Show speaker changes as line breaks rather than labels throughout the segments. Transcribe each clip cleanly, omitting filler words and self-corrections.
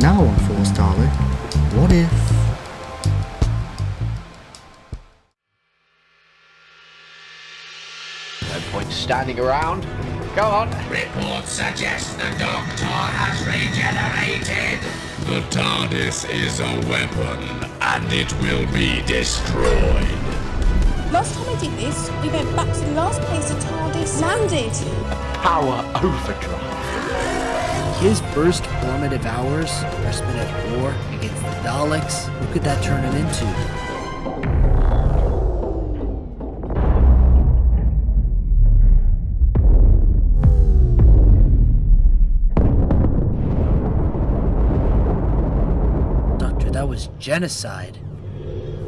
Now on Force Dalek, what if...
No point standing around. Go on.
Reports suggest the Doctor has regenerated. The TARDIS is a weapon, and it will be destroyed.
Last time I did this, we went back to the last place the TARDIS landed.
Power overdrive.
His first formative hours are spent at war against the Daleks. What could that turn him into? Doctor, that was genocide.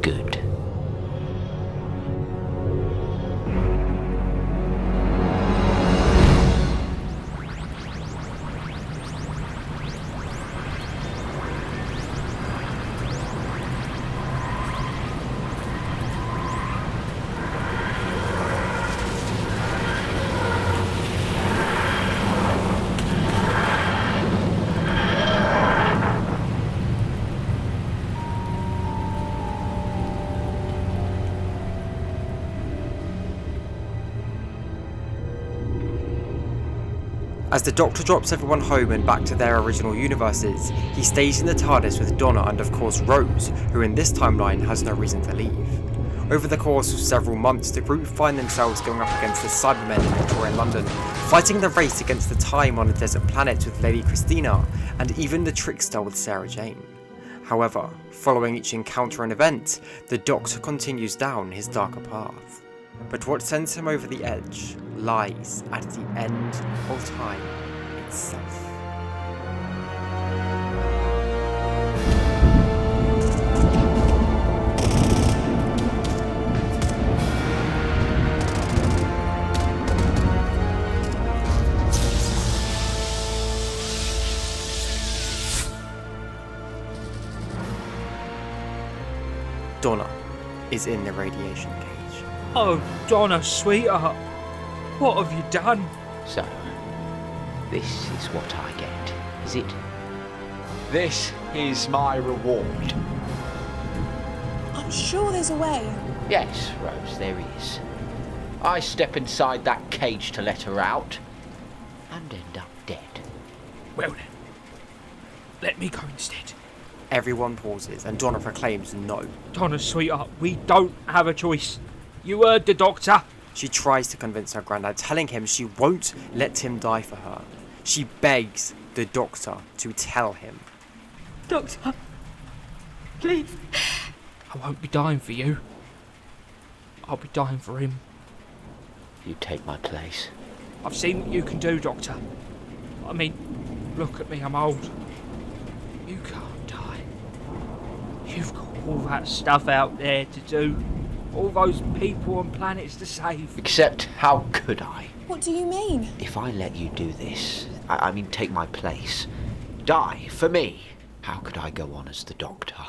Good.
As the Doctor drops everyone home and back to their original universes, he stays in the TARDIS with Donna and of course Rose, who in this timeline has no reason to leave. Over the course of several months, the group find themselves going up against the Cybermen in Victorian London, fighting the race against the time on a desert planet with Lady Christina, and even the Trickster with Sarah Jane. However, following each encounter and event, the Doctor continues down his darker path. But what sends him over the edge lies at the end of time itself. Donna is in the radiation cage.
Oh, Donna, sweetheart, what have you done?
So, this is what I get, is it? This is my reward.
I'm sure there's a way.
Yes, Rose, there is. I step inside that cage to let her out, and end up dead.
Well then, let me go instead.
Everyone pauses and Donna proclaims no.
Donna, sweetheart, we don't have a choice. You heard the Doctor.
She tries to convince her granddad, telling him she won't let him die for her. She begs the Doctor to tell him.
Doctor, please.
I won't be dying for you. I'll be dying for him.
You take my place.
I've seen what you can do, Doctor. I mean, look at me, I'm old. You can't die. You've got all that stuff out there to do. All those people and planets to save.
Except, how could I?
What do you mean?
If I let you do this, I mean take my place, die for me, how could I go on as the Doctor?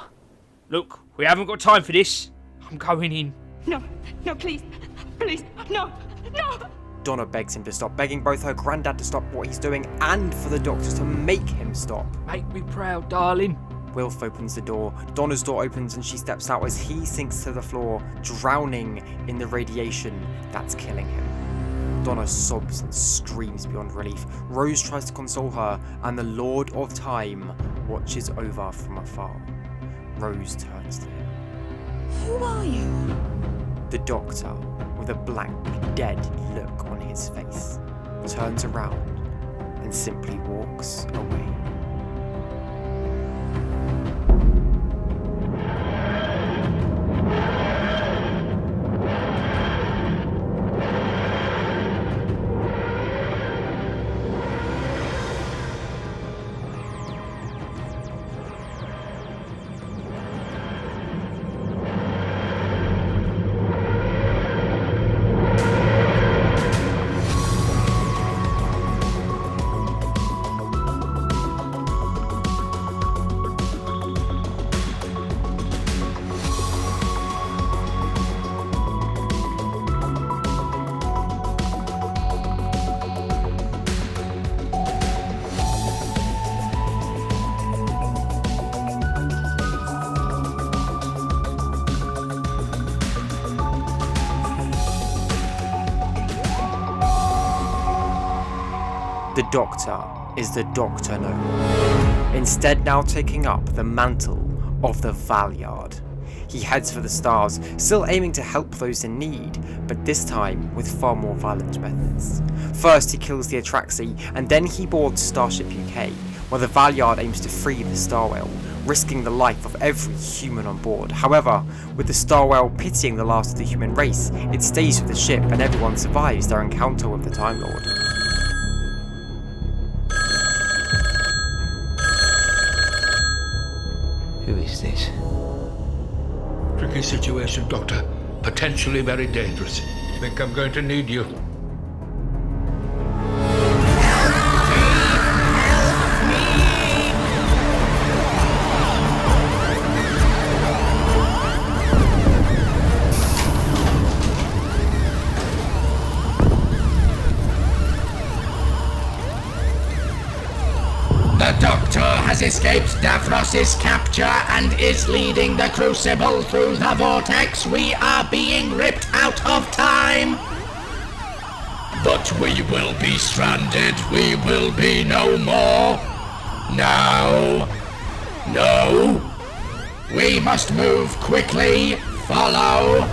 Look, we haven't got time for this. I'm going in.
No, please, no.
Donna begs him to stop, begging both her granddad to stop what he's doing and for the Doctor to make him stop.
Make me proud, darling.
Wilf opens the door, Donna's door opens and she steps out as he sinks to the floor, drowning in the radiation that's killing him. Donna sobs and screams beyond relief. Rose tries to console her and the Lord of Time watches over from afar. Rose turns to him.
Who are you?
The Doctor, with a blank, dead look on his face, turns around and simply walks away. the Doctor is the Doctor no more, instead now taking up the mantle of the Valeyard. He heads for the stars, still aiming to help those in need, but this time with far more violent methods. First he kills the Atraxi, and then he boards Starship UK, where the Valeyard aims to free the Star Whale, risking the life of every human on board. However, with the Star Whale pitying the last of the human race, it stays with the ship and everyone survives their encounter with the Time Lord.
Who is this?
Tricky situation, Doctor. Potentially very dangerous. Think I'm going to need you.
The Doctor has escaped Davros's capture and is leading the Crucible through the vortex. We are being ripped out of time. But we will be stranded. We will be no more. Now. No. We must move quickly. Follow.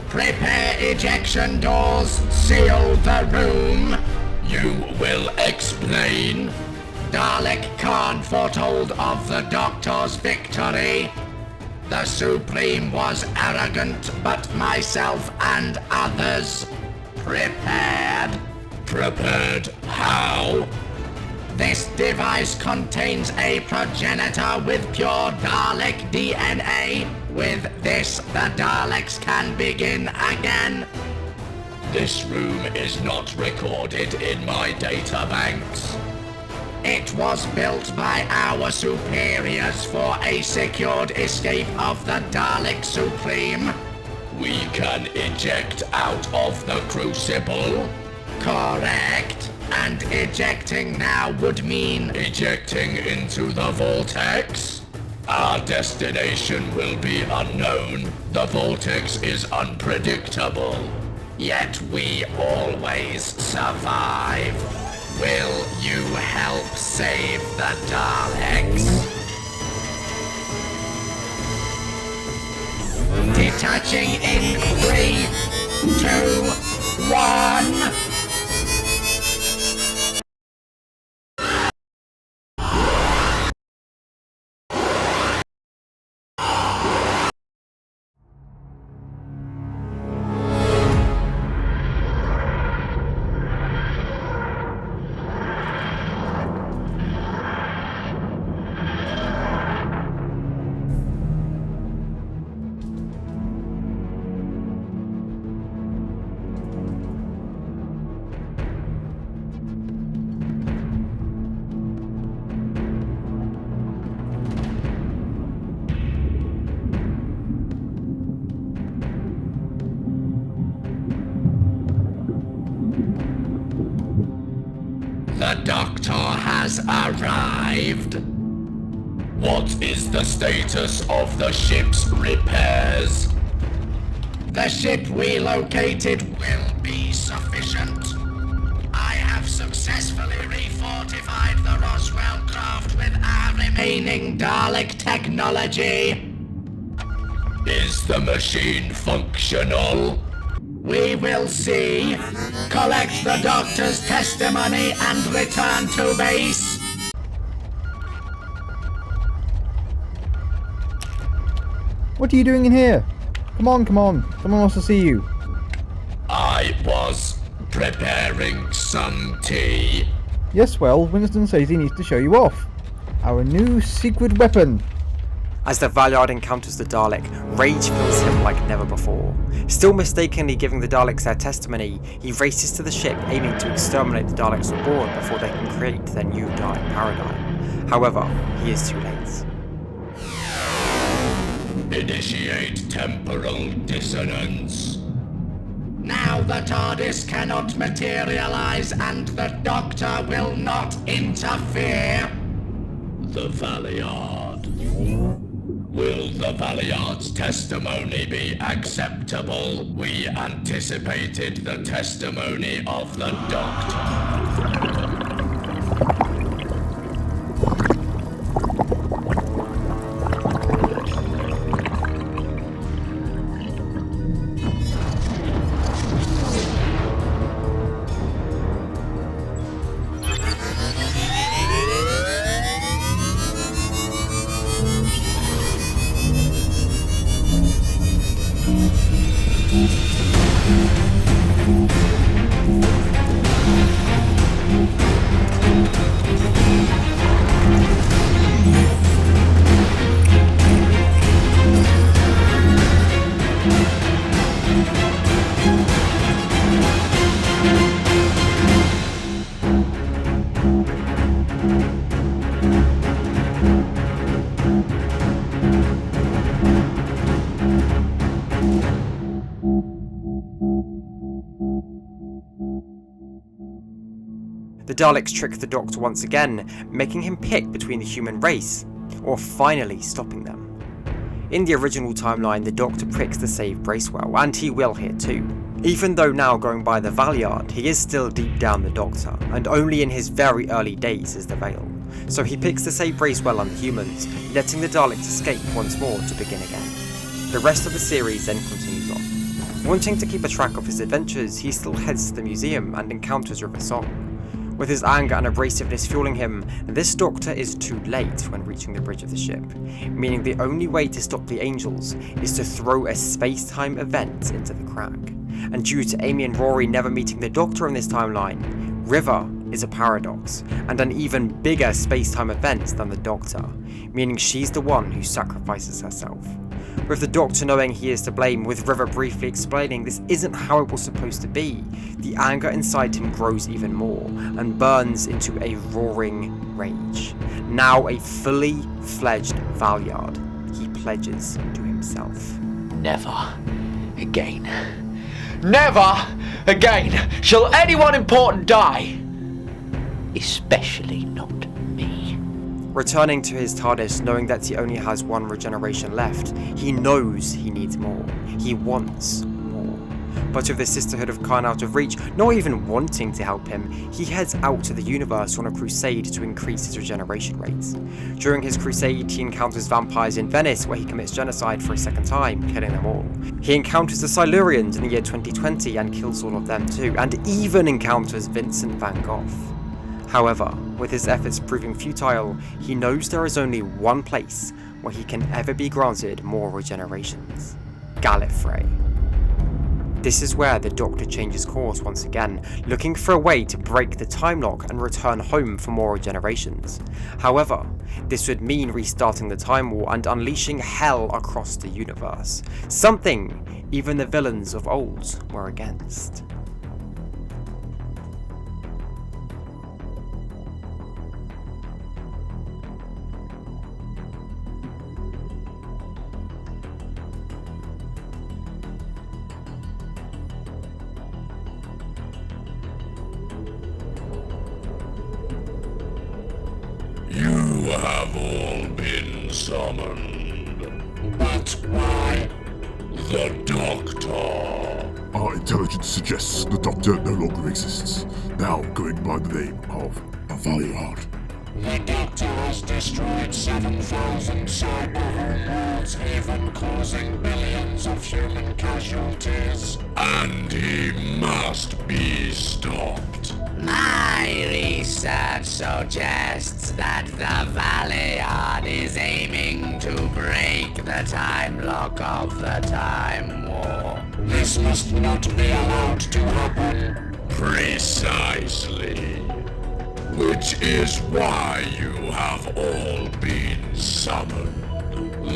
Prepare ejection doors, seal the room. You will explain. Dalek Khan foretold of the Doctor's victory. The Supreme was arrogant, but myself and others prepared. Prepared how? This device contains a progenitor with pure Dalek DNA. With this, the Daleks can begin again. This room is not recorded in my databanks. It was built by our superiors for a secured escape of the Dalek Supreme. We can eject out of the Crucible. Correct. And ejecting now would mean ejecting into the vortex. Our destination will be unknown. The vortex is unpredictable. Yet we always survive. Will you help save the Daleks? Detaching in 3, 2, 1. The Doctor has arrived. What is the status of the ship's repairs? The ship we located will be sufficient. I have successfully refortified the Roswell craft with our remaining Dalek technology. Is the machine functional? We will see. Collect the doctor's testimony and return to base.
What are you doing in here? Come on, come on. Someone wants to see you.
I was preparing some tea.
Yes, well, Winston says he needs to show you off. Our new secret weapon.
As the Valeyard encounters the Dalek, rage fills him like never before. Still mistakenly giving the Daleks their testimony, he races to the ship aiming to exterminate the Daleks on board before they can create their new dark paradigm. However, he is too late.
Initiate temporal dissonance. Now the TARDIS cannot materialize and the Doctor will not interfere. The Valeyard. Will the Valeyard's testimony be acceptable? We anticipated the testimony of the Doctor.
The Daleks trick the Doctor once again, making him pick between the human race, or finally stopping them. In the original timeline, the Doctor pricks the save Bracewell, and he will here too. Even though now going by the Valeyard, he is still deep down the Doctor, and only in his very early days is the Veil. So he picks the save Bracewell on the humans, letting the Daleks escape once more to begin again. The rest of the series then continues on. Wanting to keep a track of his adventures, he still heads to the museum and encounters River Song. With his anger and abrasiveness fueling him, this Doctor is too late when reaching the bridge of the ship, meaning the only way to stop the Angels is to throw a space-time event into the crack. And due to Amy and Rory never meeting the Doctor in this timeline, River is a paradox, and an even bigger space-time event than the Doctor, meaning she's the one who sacrifices herself. With the Doctor knowing he is to blame, with River briefly explaining this isn't how it was supposed to be, the anger inside him grows even more, and burns into a roaring rage. Now a fully fledged Valeyard, he pledges to himself.
Never again. Never again shall anyone important die. Especially not me.
Returning to his TARDIS, knowing that he only has one regeneration left, he knows he needs more. He wants more. But with the Sisterhood of Khan out of reach, not even wanting to help him, he heads out to the universe on a crusade to increase his regeneration rates. During his crusade, he encounters vampires in Venice, where he commits genocide for a second time, killing them all. He encounters the Silurians in the year 2020 and kills all of them too, and even encounters Vincent van Gogh. However, with his efforts proving futile, he knows there is only one place where he can ever be granted more regenerations: Gallifrey. This is where the Doctor changes course once again, looking for a way to break the time lock and return home for more regenerations. However, this would mean restarting the Time War and unleashing hell across the universe, something even the villains of old were against.
You have all been summoned. But why? The Doctor.
Our intelligence suggests the Doctor no longer exists, now going by the name of the Valeyard.
The Doctor has destroyed 7,000 cyber homeworlds, even causing billions and he must be stopped.
My research suggests that the Valeyard is aiming to break the time lock of the Time War.
This must not be allowed to happen. Precisely. Which is why you have all been summoned.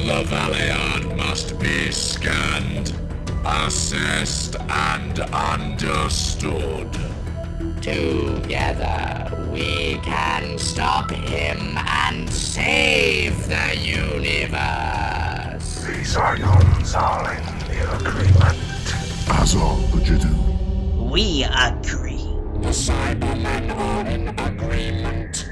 The Valeyard must be scanned, assessed, and understood.
Together, we can stop him and save the universe.
These items are in the agreement.
As are the Jiddu.
We agree.
The Cybermen are in agreement.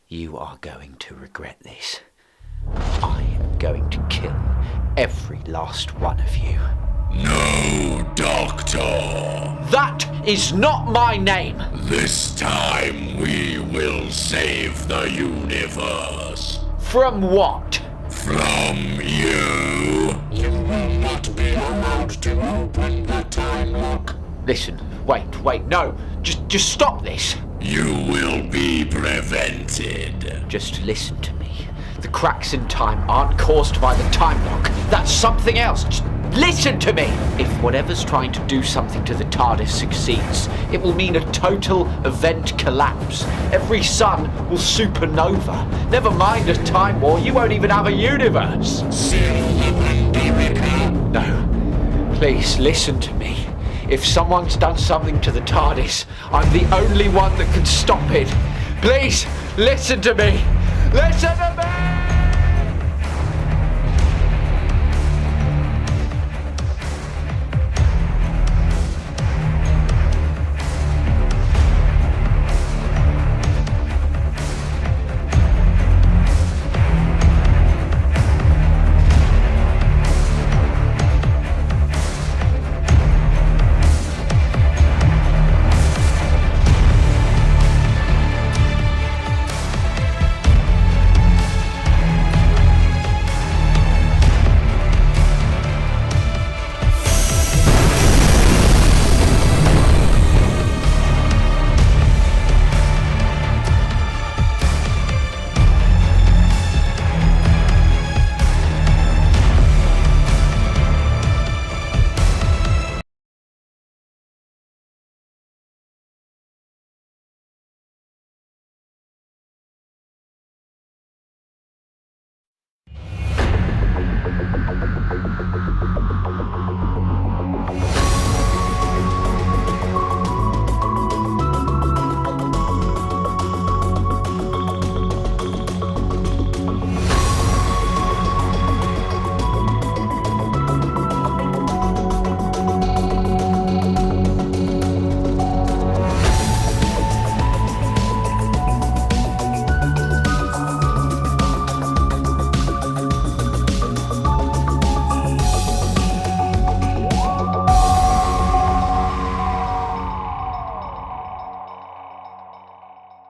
You are going to regret this. I am going to kill every last one of you.
No, Doctor.
That is not my name!
This time we will save the universe.
From what?
From you. You will not be allowed to open the time lock.
Listen, wait, no, just stop this.
You will be prevented.
Just listen to me. The cracks in time aren't caused by the time lock. That's something else. Just listen to me. If whatever's trying to do something to the TARDIS succeeds, it will mean a total event collapse. Every sun will supernova. Never mind a time war, you won't even have a universe. No, please listen to me. If someone's done something to the TARDIS, I'm the only one that can stop it. Please, listen to me. Listen to me!